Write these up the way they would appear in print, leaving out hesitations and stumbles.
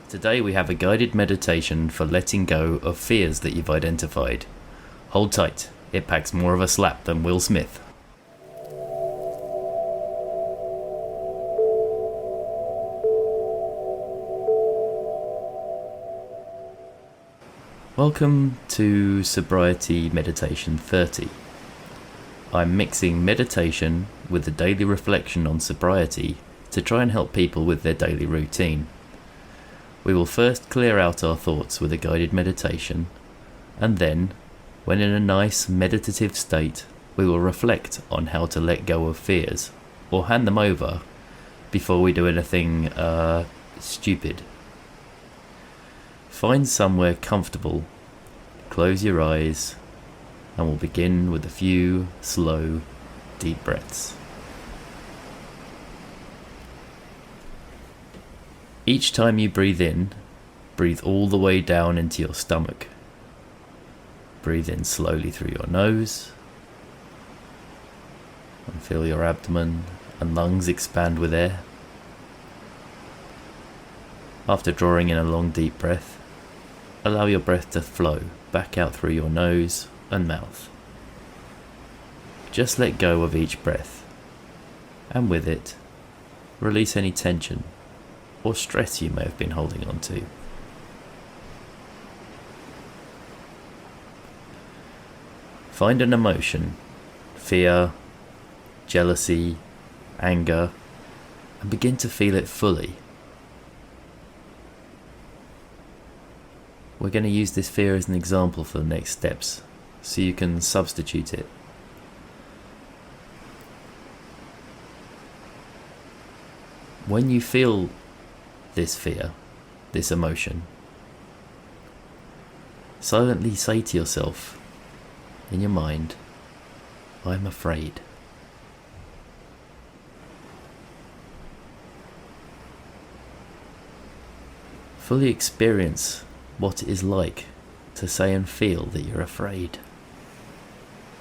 Today we have a guided meditation for letting go of fears that you've identified. Hold tight, it packs more of a slap than Will Smith. Welcome to Sobriety Meditation 30. I'm mixing meditation with the daily reflection on sobriety to try and help people with their daily routine. We will first clear out our thoughts with a guided meditation, and then, when in a nice meditative state, we will reflect on how to let go of fears, or hand them over, before we do anything stupid. Find somewhere comfortable, close your eyes, and we'll begin with a few slow, deep breaths. Each time you breathe in, breathe all the way down into your stomach. Breathe in slowly through your nose, and feel your abdomen and lungs expand with air. After drawing in a long, deep breath, allow your breath to flow back out through your nose and mouth. Just let go of each breath, and with it, release any tension or stress you may have been holding on to. Find an emotion, fear, jealousy, anger, and begin to feel it fully. We're going to use this fear as an example for the next steps, so you can substitute it. When you feel this fear, this emotion, silently say to yourself, in your mind, I'm afraid. Fully experience what it is like to say and feel that you're afraid.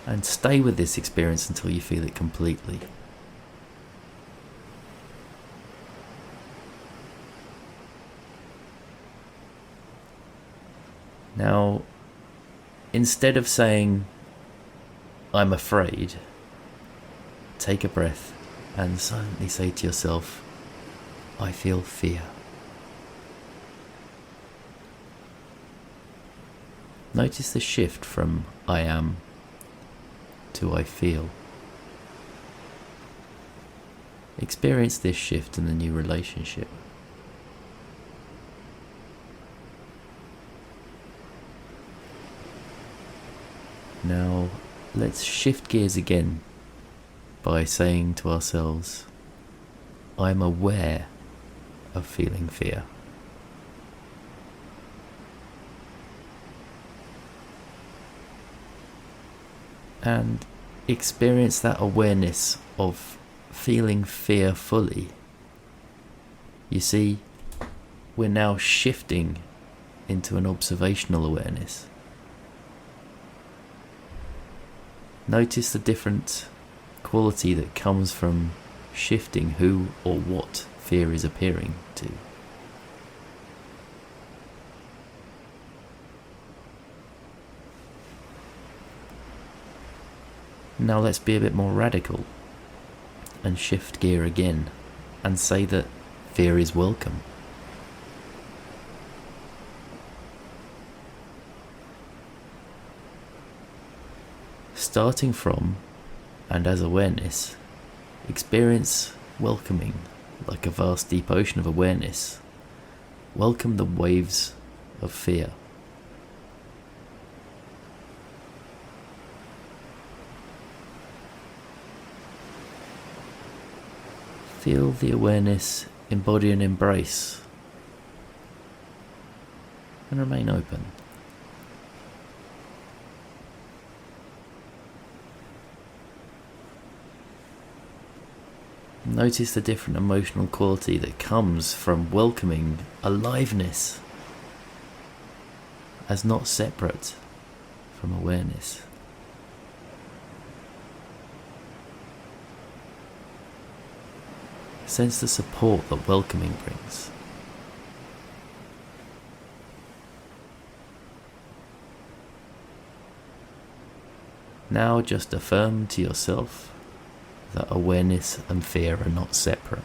And stay with this experience until you feel it completely. Now, instead of saying, I'm afraid, take a breath and silently say to yourself, I feel fear. Notice the shift from I am to I feel. Experience this shift in the new relationship. Now, let's shift gears again by saying to ourselves, I'm aware of feeling fear. And experience that awareness of feeling fear fully. You see, we're now shifting into an observational awareness. Notice the different quality that comes from shifting who or what fear is appearing to. Now let's be a bit more radical and shift gear again and say that fear is welcome. Starting from, and as awareness, experience welcoming like a vast deep ocean of awareness. Welcome the waves of fear. Feel the awareness embody and embrace, and remain open. Notice the different emotional quality that comes from welcoming aliveness as not separate from awareness. Sense the support that welcoming brings. Now just affirm to yourself that awareness and fear are not separate.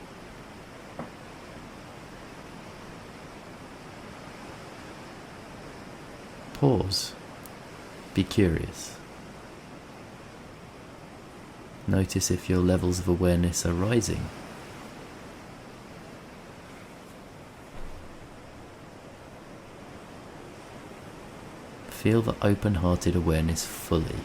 Pause. Be curious. Notice if your levels of awareness are rising. Feel the open-hearted awareness fully.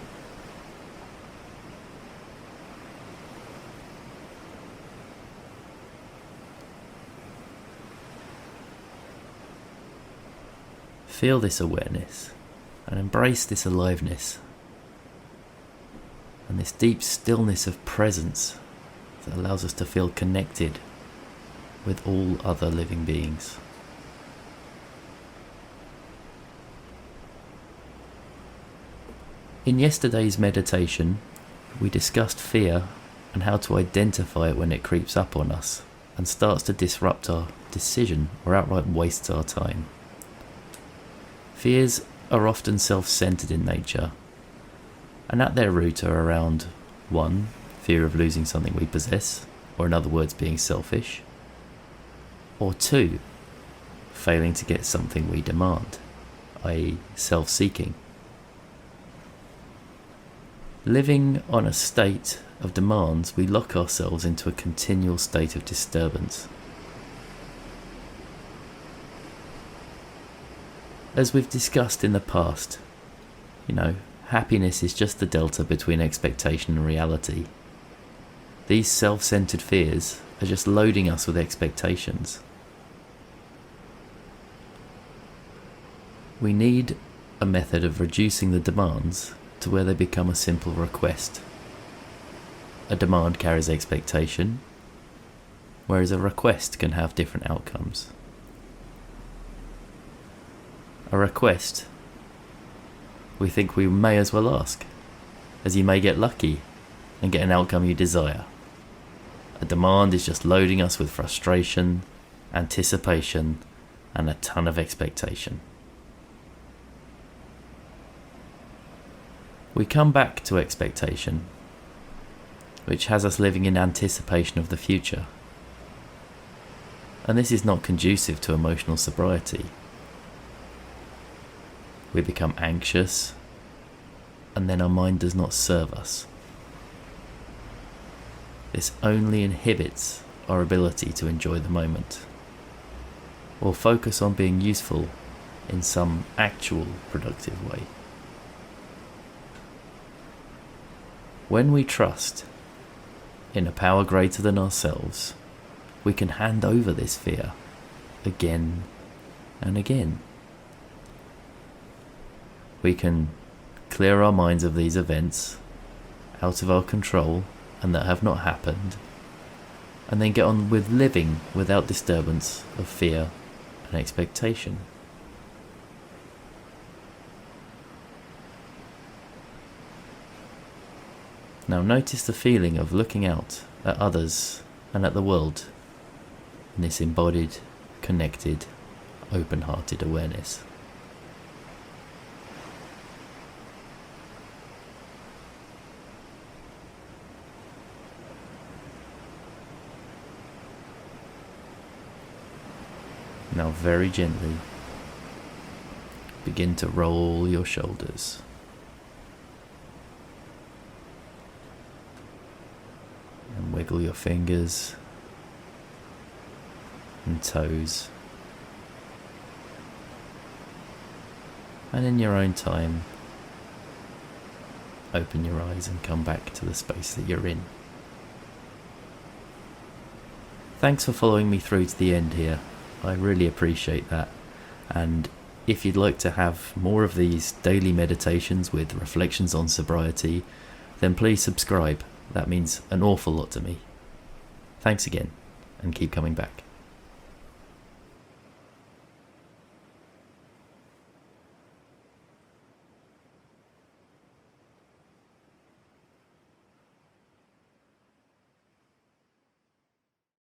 Feel this awareness and embrace this aliveness and this deep stillness of presence that allows us to feel connected with all other living beings. In yesterday's meditation, we discussed fear and how to identify it when it creeps up on us and starts to disrupt our decision or outright wastes our time. Fears are often self-centered in nature, and at their root are around 1. Fear of losing something we possess, or in other words being selfish, or 2. Failing to get something we demand, i.e. self-seeking. Living on a state of demands, we lock ourselves into a continual state of disturbance. As we've discussed in the past, happiness is just the delta between expectation and reality. These self-centered fears are just loading us with expectations. We need a method of reducing the demands to where they become a simple request. A demand carries expectation, whereas a request can have different outcomes. A request, we think we may as well ask, as you may get lucky and get an outcome you desire. A demand is just loading us with frustration, anticipation, and a ton of expectation. We come back to expectation, which has us living in anticipation of the future. And this is not conducive to emotional sobriety. We become anxious, and then our mind does not serve us. This only inhibits our ability to enjoy the moment, or focus on being useful in some actual productive way. When we trust in a power greater than ourselves, we can hand over this fear again and again. We can clear our minds of these events out of our control and that have not happened, and then get on with living without disturbance of fear and expectation. Now notice the feeling of looking out at others and at the world in this embodied, connected, open-hearted awareness. Now very gently begin to roll your shoulders. And wiggle your fingers and toes. And in your own time, open your eyes and come back to the space that you're in. Thanks for following me through to the end here. I really appreciate that. And if you'd like to have more of these daily meditations with reflections on sobriety, then please subscribe. That means an awful lot to me. Thanks again, and keep coming back.